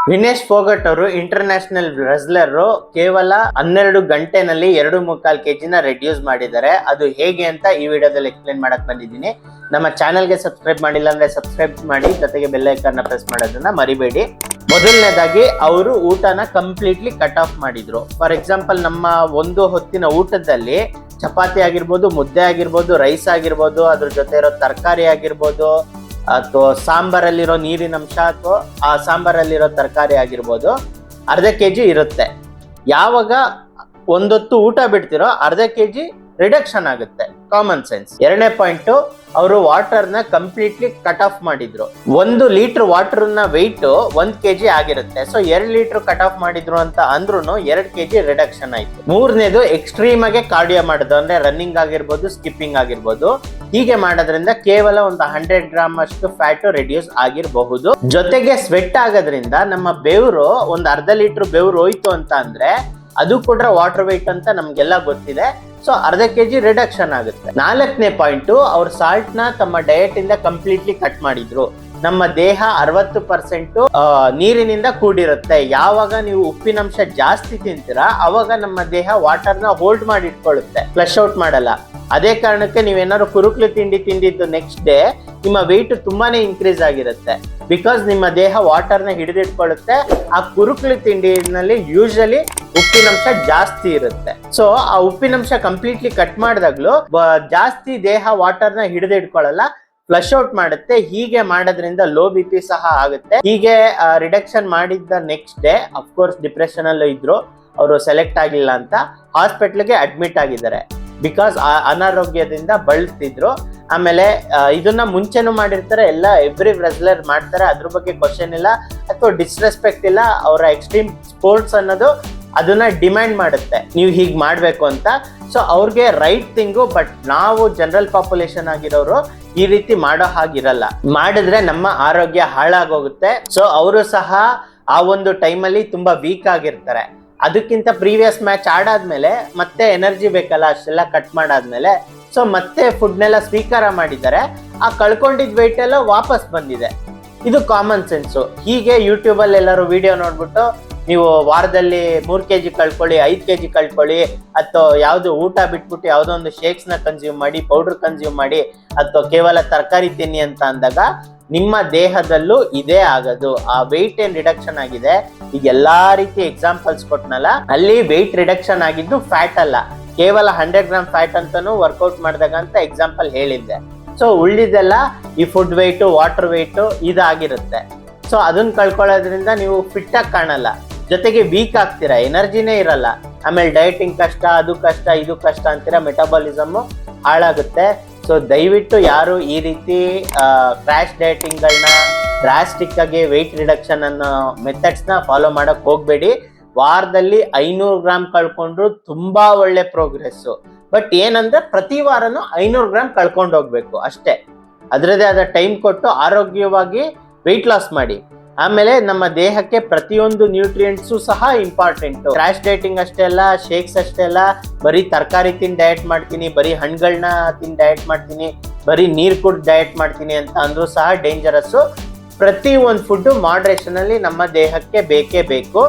ವಿನೇಶ್ ಫೋಗಟ್ ಅವರು international wrestler ಕೇವಲ 12 ಗಂಟೆನಲ್ಲಿ 2.25 kg reduce ಮಾಡಿದ್ದಾರೆ. ಅದು ಹೇಗೆ ಅಂತ ಈ ವಿಡಿಯೋದಲ್ಲಿ ಎಕ್ಸ್ಪ್ಲೇನ್ ಮಾಡಕ್ ಬಂದಿದ್ದೀನಿ. ನಮ್ಮ ಚಾನೆಲ್ಗೆ ಸಬ್ಸ್ಕ್ರೈಬ್ ಮಾಡಿಲ್ಲ ಅಂದ್ರೆ ಸಬ್ಸ್ಕ್ರೈಬ್ ಮಾಡಿ, ಜೊತೆಗೆ ಬೆಲ್ ಐಕಾನ್ ಪ್ರೆಸ್ ಮಾಡೋದನ್ನ ಮರಿಬೇಡಿ. ಮೊದಲನೇದಾಗಿ ಅವರು ಊಟನ ಕಂಪ್ಲೀಟ್ಲಿ ಕಟ್ ಆಫ್ ಮಾಡಿದ್ರು. ಫಾರ್ ಎಕ್ಸಾಂಪಲ್, ನಮ್ಮ ಒಂದು ಹೊತ್ತಿನ ಊಟದಲ್ಲಿ ಚಪಾತಿ ಆಗಿರ್ಬೋದು, ಮುದ್ದೆ ಆಗಿರ್ಬೋದು, ರೈಸ್ ಆಗಿರ್ಬೋದು, ಅದ್ರ ಜೊತೆ ಇರೋ ತರಕಾರಿ ಆಗಿರ್ಬೋದು, ಅಥವಾ ಸಾಂಬಾರಲ್ಲಿರೋ ನೀರಿನ ಅಂಶ ಅಥವಾ ಆ ಸಾಂಬಾರಲ್ಲಿರೋ ತರಕಾರಿ ಆಗಿರ್ಬೋದು, ಅರ್ಧ kg ಇರುತ್ತೆ. ಯಾವಾಗ ಒಂದೊತ್ತು ಊಟ ಬಿಡ್ತಿರೋ ಅರ್ಧ kg ರಿಡಕ್ಷನ್ ಆಗುತ್ತೆ. Common sense. ಎರಡನೇ ಪಾಯಿಂಟ್, ಅವರು ವಾಟರ್ನ ಕಂಪ್ಲೀಟ್ಲಿ ಕಟ್ ಆಫ್ ಮಾಡಿದ್ರು. 1 ಲೀಟರ್ ವಾಟರ್ನ ವೆಯ್ಟ್ 1 kg ಆಗಿರುತ್ತೆ. ಸೊ 2 ಲೀಟರ್ ಕಟ್ ಆಫ್ ಮಾಡಿದ್ರು ಅಂತ ಅಂದ್ರೂ 2 kg ರಿಡಕ್ಷನ್ ಆಯ್ತು. ಮೂರನೇದು, ಎಕ್ಸ್ಟ್ರೀಮ್ ಆಗಿ ಕಾರ್ಡಿಯೋ ಮಾಡೋದು, ಅಂದ್ರೆ ರನ್ನಿಂಗ್ ಆಗಿರ್ಬೋದು, ಸ್ಕಿಪ್ಪಿಂಗ್ ಆಗಿರ್ಬೋದು. ಹೀಗೆ ಮಾಡೋದ್ರಿಂದ ಕೇವಲ ಒಂದು 100 ಗ್ರಾಮ್ ಅಷ್ಟು ಫ್ಯಾಟ್ ರೆಡ್ಯೂಸ್ ಆಗಿರಬಹುದು. ಜೊತೆಗೆ ಸ್ವೆಟ್ ಆಗೋದ್ರಿಂದ ನಮ್ಮ ಬೆವರು ಒಂದು ಅರ್ಧ ಲೀಟರ್ ಬೆವರು ಹೋಯ್ತು ಅಂತ ಅಂದ್ರೆ ಅದು ಕೂಡ ವಾಟರ್ ವೆಯ್ಟ್ ಅಂತ ನಮ್ಗೆಲ್ಲ ಗೊತ್ತಿದೆ. ಸೊ ಅರ್ಧ kg ರಿಡಕ್ಷನ್ ಆಗುತ್ತೆ. 4ನೇ ಪಾಯಿಂಟ್, ಅವ್ರು ಸಾಲ್ಟ್ ನ ತಮ್ಮ ಡಯಟ್ ಇಂದ ಕಂಪ್ಲೀಟ್ಲಿ ಕಟ್ ಮಾಡಿದ್ರು. ನಮ್ಮ ದೇಹ 60% ನೀರಿನಿಂದ ಕೂಡಿರುತ್ತೆ. ಯಾವಾಗ ನೀವು ಉಪ್ಪಿನಂಶ ಜಾಸ್ತಿ ತಿಂತೀರಾ ಅವಾಗ ನಮ್ಮ ದೇಹ ವಾಟರ್ನ ಹೋಲ್ಡ್ ಮಾಡಿ ಇಟ್ಕೊಳ್ಳುತ್ತೆ, ಫ್ಲಶ್ ಔಟ್ ಮಾಡಲ್ಲ. ಅದೇ ಕಾರಣಕ್ಕೆ ನೀವೇನಾದ್ರು ಕುರುಕ್ಲು ತಿಂಡಿ ತಿಂದಿದ್ದು ನೆಕ್ಸ್ಟ್ ಡೇ ನಿಮ್ಮ ವೆಯ್ಟ್ ತುಂಬಾನೇ ಇನ್ಕ್ರೀಸ್ ಆಗಿರುತ್ತೆ. ಬಿಕಾಸ್ ನಿಮ್ಮ ದೇಹ ವಾಟರ್ನ ಹಿಡಿದಿಟ್ಕೊಳ್ಳುತ್ತೆ. ಆ ಕುರುಕ್ಲು ತಿಂಡಿನಲ್ಲಿ ಯೂಶಲಿ ಉಪ್ಪಿನಂಶ ಜಾಸ್ತಿ ಇರುತ್ತೆ. ಸೊ ಆ ಉಪ್ಪಿನಂಶ ಕಂಪ್ಲೀಟ್ಲಿ ಕಟ್ ಮಾಡಿದಾಗ್ಲೂ ಜಾಸ್ತಿ ದೇಹ ವಾಟರ್ನ ಹಿಡಿದಿಟ್ಕೊಳ್ಳಲ್ಲ, ಫ್ಲಶ್ ಔಟ್ ಮಾಡುತ್ತೆ. ಹೀಗೆ ಮಾಡೋದ್ರಿಂದ ಲೋ BP ಸಹ ಆಗುತ್ತೆ. ಹೀಗೆ ರಿಡಕ್ಷನ್ ಮಾಡಿದ್ದ ನೆಕ್ಸ್ಟ್ ಡೇ ಅಫ್ಕೋರ್ಸ್ ಡಿಪ್ರೆಷನ್ ಅಲ್ಲೂ ಇದ್ರು. ಅವರು ಸೆಲೆಕ್ಟ್ ಆಗಿಲ್ಲ ಅಂತ ಹಾಸ್ಪಿಟ್ಲ್ಗೆ ಅಡ್ಮಿಟ್ ಆಗಿದ್ದಾರೆ. ಬಿಕಾಸ್ ಅನಾರೋಗ್ಯದಿಂದ ಬಳಲ್ತಿದ್ರು. ಆಮೇಲೆ ಇದನ್ನ ಮುಂಚೆನೂ ಮಾಡಿರ್ತಾರೆ, ಎಲ್ಲ ಎವ್ರಿ ರೆಸ್ಲರ್ ಮಾಡ್ತಾರೆ, ಅದ್ರ ಬಗ್ಗೆ ಕ್ವಶನ್ ಇಲ್ಲ ಅಥವಾ ಡಿಸ್ರೆಸ್ಪೆಕ್ಟ್ ಇಲ್ಲ. ಅವರ ಎಕ್ಸ್ಟ್ರೀಮ್ ಸ್ಪೋರ್ಟ್ಸ್ ಅನ್ನೋದು ಅದನ್ನ ಡಿಮ್ಯಾಂಡ್ ಮಾಡುತ್ತೆ, ನೀವು ಹೀಗೆ ಮಾಡ್ಬೇಕು ಅಂತ. ಸೊ ಅವ್ರಿಗೆ ರೈಟ್ ಥಿಂಗು. ಬಟ್ ನಾವು ಜನರಲ್ ಪಾಪ್ಯುಲೇಷನ್ ಆಗಿರೋರು ಈ ರೀತಿ ಮಾಡೋ ಹಾಗಿರಲ್ಲ. ಮಾಡಿದ್ರೆ ನಮ್ಮ ಆರೋಗ್ಯ ಹಾಳಾಗೋಗುತ್ತೆ. ಸೊ ಅವರು ಸಹ ಆ ಒಂದು ಟೈಮಲ್ಲಿ ತುಂಬಾ ವೀಕ್ ಆಗಿರ್ತಾರೆ. ಅದಕ್ಕಿಂತ ಪ್ರೀವಿಯಸ್ ಮ್ಯಾಚ್ ಆಡಾದ್ಮೇಲೆ ಮತ್ತೆ ಎನರ್ಜಿ ಬೇಕಲ್ಲ, ಅಷ್ಟೆಲ್ಲ ಕಟ್ ಮಾಡಾದ್ಮೇಲೆ ಸೊ ಮತ್ತೆ ಫುಡ್ನೆಲ್ಲ ಸ್ವೀಕಾರ ಮಾಡಿದ್ದಾರೆ. ಆ ಕಳ್ಕೊಂಡಿದ್ ವೆಯ್ಟ್ ಎಲ್ಲ ವಾಪಸ್ ಬಂದಿದೆ. ಇದು ಕಾಮನ್ ಸೆನ್ಸು. ಹೀಗೆ ಯೂಟ್ಯೂಬ್ ಅಲ್ಲಿ ಎಲ್ಲರೂ ವಿಡಿಯೋ ನೋಡ್ಬಿಟ್ಟು ನೀವು ವಾರದಲ್ಲಿ 3 kg ಕಳ್ಕೊಳ್ಳಿ, 5 kg ಕಳ್ಕೊಳ್ಳಿ, ಅಥವಾ ಯಾವ್ದು ಊಟ ಬಿಟ್ಬಿಟ್ಟು ಯಾವುದೋ ಒಂದು ಶೇಕ್ಸ್ ನ ಕನ್ಸ್ಯೂಮ್ ಮಾಡಿ, ಪೌಡರ್ ಕನ್ಸ್ಯೂಮ್ ಮಾಡಿ, ಅಥವಾ ಕೇವಲ ತರಕಾರಿ ತಿನ್ನಿ ಅಂತ ಅಂದಾಗ ನಿಮ್ಮ ದೇಹದಲ್ಲೂ ಇದೇ ಆಗೋದು. ಆ ವೆಯ್ಟ್ ಏನ್ ರಿಡಕ್ಷನ್ ಆಗಿದೆ, ಈಗ ಎಲ್ಲಾ ರೀತಿ ಎಕ್ಸಾಂಪಲ್ಸ್ ಕೊಟ್ನಲ್ಲ, ಅಲ್ಲಿ ವೆಯ್ಟ್ ರಿಡಕ್ಷನ್ ಆಗಿದ್ದು ಫ್ಯಾಟ್ ಅಲ್ಲ, ಕೇವಲ 100 ಗ್ರಾಮ್ ಫ್ಯಾಟ್ ಅಂತಾನು ವರ್ಕೌಟ್ ಮಾಡಿದಾಗ ಅಂತ ಎಕ್ಸಾಂಪಲ್ ಹೇಳಿದ್ದೆ. ಸೊ ಉಳಿದೆಲ್ಲ ಈ ಫುಡ್ ವೆಯ್ಟ್, ವಾಟರ್ ವೆಯ್ಟ್ ಇದಾಗಿರುತ್ತೆ. ಸೊ ಅದನ್ನ ಕಳ್ಕೊಳ್ಳೋದ್ರಿಂದ ನೀವು ಫಿಟ್ ಆಗಿ ಕಾಣಲ್ಲ, ಜೊತೆಗೆ ವೀಕ್ ಆಗ್ತೀರಾ, ಎನರ್ಜಿನೇ ಇರಲ್ಲ. ಆಮೇಲೆ ಡಯಟಿಂಗ್ ಕಷ್ಟ, ಅದು ಕಷ್ಟ, ಇದು ಕಷ್ಟ ಅಂತೀರಾ, ಮೆಟಬಾಲಿಸಮ್ ಹಾಳಾಗುತ್ತೆ. ಸೊ ದಯವಿಟ್ಟು ಯಾರು ಈ ರೀತಿ ಕ್ರ್ಯಾಶ್ ಡಯಟಿಂಗ್ಗಳನ್ನ, ಡ್ರಾಸ್ಟಿಕ್ ಆಗಿ ವೆಯ್ಟ್ ರಿಡಕ್ಷನ್ ಅನ್ನೋ ಮೆಥಡ್ಸ್ನ ಫಾಲೋ ಮಾಡಕ್ ಹೋಗ್ಬೇಡಿ. ವಾರದಲ್ಲಿ 500 ಗ್ರಾಮ್ ಕಳ್ಕೊಂಡ್ರು ತುಂಬಾ ಒಳ್ಳೆ ಪ್ರೋಗ್ರೆಸ್. ಬಟ್ ಏನಂದ್ರೆ ಪ್ರತಿ ವಾರನೂ 500 ಗ್ರಾಮ್ ಕಳ್ಕೊಂಡು ಹೋಗ್ಬೇಕು ಅಷ್ಟೇ. ಅದರದೇ ಆದ ಟೈಮ್ ಕೊಟ್ಟು ಆರೋಗ್ಯವಾಗಿ ವೆಯ್ಟ್ ಲಾಸ್ ಮಾಡಿ. ಆಮೇಲೆ ನಮ್ಮ ದೇಹಕ್ಕೆ ಪ್ರತಿಯೊಂದು ನ್ಯೂಟ್ರಿಯೆಂಟ್ಸು ಸಹ ಇಂಪಾರ್ಟೆಂಟ್. ಕ್ರ್ಯಾಶ್ ಡಯಟಿಂಗ್ ಅಷ್ಟೇ ಅಲ್ಲ, ಶೇಕ್ಸ್ ಅಷ್ಟೇ ಅಲ್ಲ, ಬರೀ ತರಕಾರಿ ತಿಂದು ಡಯಟ್ ಮಾಡ್ತೀನಿ, ಬರೀ ಹಣ್ಣುಗಳನ್ನ ತಿಂದು ಡಯಟ್ ಮಾಡ್ತೀನಿ, ಬರೀ ನೀರು ಕುಡ್ದು ಡಯಟ್ ಮಾಡ್ತೀನಿ ಅಂತ ಅಂದ್ರೂ ಸಹ ಡೇಂಜರಸ್ಸು. ಪ್ರತಿ ಒಂದು ಫುಡ್ ಮಾಡ್ರೇಷನ್ ಅಲ್ಲಿ ನಮ್ಮ ದೇಹಕ್ಕೆ ಬೇಕೇ ಬೇಕು.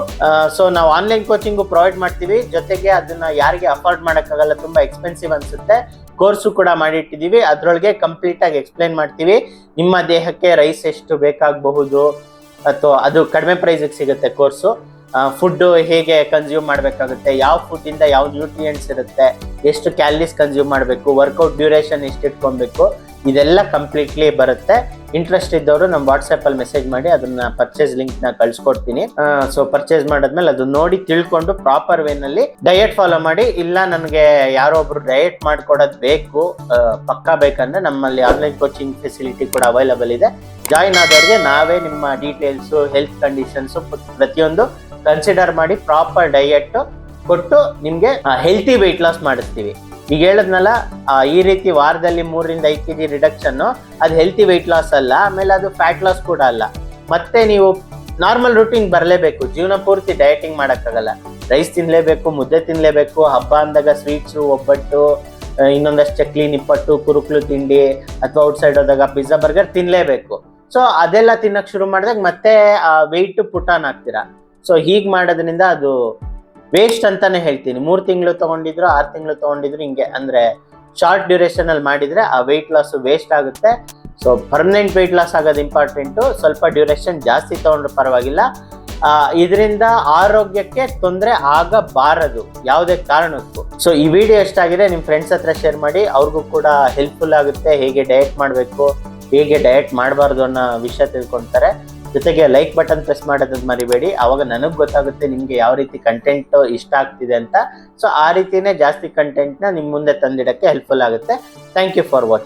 ಸೊ ನಾವು ಆನ್ಲೈನ್ ಕೋಚಿಂಗು ಪ್ರೊವೈಡ್ ಮಾಡ್ತೀವಿ. ಜೊತೆಗೆ ಅದನ್ನ ಯಾರಿಗೆ ಅಫೋರ್ಡ್ ಮಾಡೋಕ್ಕಾಗಲ್ಲ, ತುಂಬಾ ಎಕ್ಸ್ಪೆನ್ಸಿವ್ ಅನ್ಸುತ್ತೆ, ಕೋರ್ಸು ಕೂಡ ಮಾಡಿಟ್ಟಿದ್ದೀವಿ. ಅದರೊಳಗೆ ಕಂಪ್ಲೀಟ್ ಆಗಿ ಎಕ್ಸ್ಪ್ಲೈನ್ ಮಾಡ್ತೀವಿ. ನಿಮ್ಮ ದೇಹಕ್ಕೆ ರೈಸ್ ಎಷ್ಟು ಬೇಕಾಗಬಹುದು, ಅಥವಾ ಅದು ಕಡಿಮೆ ಪ್ರೈಸಿಗೆ ಸಿಗುತ್ತೆ ಕೋರ್ಸು. ಫುಡ್ ಹೇಗೆ ಕನ್ಸ್ಯೂಮ್ ಮಾಡಬೇಕಾಗುತ್ತೆ, ಯಾವ ಫುಡ್ ಇಂದ ಯಾವ ನ್ಯೂಟ್ರಿಯೆಂಟ್ಸ್ ಇರುತ್ತೆ, ಎಷ್ಟು ಕ್ಯಾಲರೀಸ್ ಕನ್ಸ್ಯೂಮ್ ಮಾಡಬೇಕು, ವರ್ಕೌಟ್ ಡ್ಯೂರೇಷನ್ ಎಷ್ಟು ಇಟ್ಕೊಬೇಕು, ಇದೆಲ್ಲ ಕಂಪ್ಲೀಟ್ಲಿ ಬರುತ್ತೆ. ಇಂಟ್ರೆಸ್ಟ್ ಇದ್ದವರು ನಮ್ಮ ವಾಟ್ಸ್ಆಪ್ ಅಲ್ಲಿ ಮೆಸೇಜ್ ಮಾಡಿ, ಅದನ್ನ ಪರ್ಚೇಸ್ ಲಿಂಕ್ ನ ಕಳ್ಸಿಕೊಡ್ತೀನಿ. ಸೊ ಪರ್ಚೇಸ್ ಮಾಡಾದ್ಮೇಲೆ ಅದು ನೋಡಿ ತಿಳ್ಕೊಂಡು ಪ್ರಾಪರ್ ವೇನಲ್ಲಿ ಡಯಟ್ ಫಾಲೋ ಮಾಡಿ. ಇಲ್ಲ ನನಗೆ ಯಾರೋ ಒಬ್ರು ಡಯಟ್ ಮಾಡ್ಕೊಡೋದು ಬೇಕು, ಪಕ್ಕಾ ಬೇಕಂದ್ರೆ ನಮ್ಮಲ್ಲಿ ಆನ್ಲೈನ್ ಕೋಚಿಂಗ್ ಫೆಸಿಲಿಟಿ ಕೂಡ ಅವೈಲಬಲ್ ಇದೆ. ಜಾಯಿನ್ ಆದವ್ರಿಗೆ ನಾವೇ ನಿಮ್ಮ ಡೀಟೇಲ್ಸು, ಹೆಲ್ತ್ ಕಂಡೀಷನ್ಸು ಪ್ರತಿಯೊಂದು ಕನ್ಸಿಡರ್ ಮಾಡಿ ಪ್ರಾಪರ್ ಡಯಟ್ ಕೊಟ್ಟು ನಿಮ್ಗೆ ಹೆಲ್ತಿ ವೆಯ್ಟ್ ಲಾಸ್ ಮಾಡಿಸ್ತೀವಿ. ಈಗ ಹೇಳದ್ನಲ್ಲ, ಈ ರೀತಿ ವಾರದಲ್ಲಿ 3 ರಿಂದ 5 kg ರಿಡಕ್ಷನ್, ಅದು ಹೆಲ್ತಿ ವೆಯ್ಟ್ ಲಾಸ್ ಅಲ್ಲ, ಆಮೇಲೆ ಅದು ಫ್ಯಾಟ್ ಲಾಸ್ ಕೂಡ ಅಲ್ಲ. ಮತ್ತೆ ನೀವು ನಾರ್ಮಲ್ ರೂಟೀನ್ ಬರಲೇಬೇಕು, ಜೀವನ ಪೂರ್ತಿ ಡಯಟಿಂಗ್ ಮಾಡೋಕ್ಕಾಗಲ್ಲ. ರೈಸ್ ತಿನ್ಲೇಬೇಕು, ಮುದ್ದೆ ತಿನ್ಲೇಬೇಕು, ಹಬ್ಬ ಅಂದಾಗ ಸ್ವೀಟ್ಸು, ಒಬ್ಬಟ್ಟು, ಇನ್ನೊಂದಷ್ಟು ಚಕ್ಲಿ, ನಿಪ್ಪಟ್ಟು, ಕುರುಕ್ಲು ತಿಂಡಿ, ಅಥವಾ ಔಟ್ಸೈಡ್ ಹೋದಾಗ ಪಿಜ್ಜಾ, ಬರ್ಗರ್ ತಿನ್ಲೇಬೇಕು. ಸೊ ಅದೆಲ್ಲ ತಿನ್ನಕ್ ಶುರು ಮಾಡಿದಾಗ ಮತ್ತೆ ಆ ವೆಯ್ಟ್ ಪುಟ್ ಆನ್ ಆಗ್ತೀರಾ. ಸೊ ಹೀಗ್ ಮಾಡೋದ್ರಿಂದ ಅದು ವೇಸ್ಟ್ ಅಂತಾನೆ ಹೇಳ್ತೀನಿ. 3 ತಿಂಗಳು ತಗೊಂಡಿದ್ರು 6 ತಿಂಗಳು ತಗೊಂಡಿದ್ರು ಹಿಂಗೆ ಅಂದ್ರೆ ಶಾರ್ಟ್ ಡ್ಯೂರೇಷನ್ ಅಲ್ಲಿ ಮಾಡಿದ್ರೆ ಆ ವೆಯ್ಟ್ ಲಾಸ್ ವೇಸ್ಟ್ ಆಗುತ್ತೆ. ಸೊ ಪರ್ಮನೆಂಟ್ ವೆಯ್ಟ್ ಲಾಸ್ ಆಗೋದು ಇಂಪಾರ್ಟೆಂಟು. ಸ್ವಲ್ಪ ಡ್ಯೂರೇಷನ್ ಜಾಸ್ತಿ ತಗೊಂಡ್ರು ಪರವಾಗಿಲ್ಲ. ಇದರಿಂದ ಆರೋಗ್ಯಕ್ಕೆ ತೊಂದರೆ ಆಗಬಾರದು ಯಾವುದೇ ಕಾರಣಕ್ಕೂ. ಸೊ ಈ ವಿಡಿಯೋ ಎಷ್ಟಾಗಿದೆ ನಿಮ್ಮ ಫ್ರೆಂಡ್ಸ್ ಹತ್ರ ಶೇರ್ ಮಾಡಿ, ಅವ್ರಿಗೂ ಕೂಡ ಹೆಲ್ಪ್ಫುಲ್ ಆಗುತ್ತೆ. ಹೇಗೆ ಡಯಟ್ ಮಾಡಬೇಕು, ಹೇಗೆ ಡಯಟ್ ಮಾಡಬಾರ್ದು ಅನ್ನೋ ವಿಷಯ ತಿಳ್ಕೊತಾರೆ. ಜೊತೆಗೆ ಲೈಕ್ ಬಟನ್ ಪ್ರೆಸ್ ಮಾಡೋದನ್ನ ಮರಿಬೇಡಿ. ಅವಾಗ ನನಗೆ ಗೊತ್ತಾಗುತ್ತೆ ನಿಮ್ಗೆ ಯಾವ ರೀತಿ ಕಂಟೆಂಟ್ ಇಷ್ಟ ಆಗ್ತಿದೆ ಅಂತ. ಸೊ ಆ ರೀತಿನೇ ಜಾಸ್ತಿ ಕಂಟೆಂಟ್ನ ನಿಮ್ಮ ಮುಂದೆ ತಂದಿಡಕ್ಕೆ ಹೆಲ್ಪ್ಫುಲ್ ಆಗುತ್ತೆ. Thank you for watching.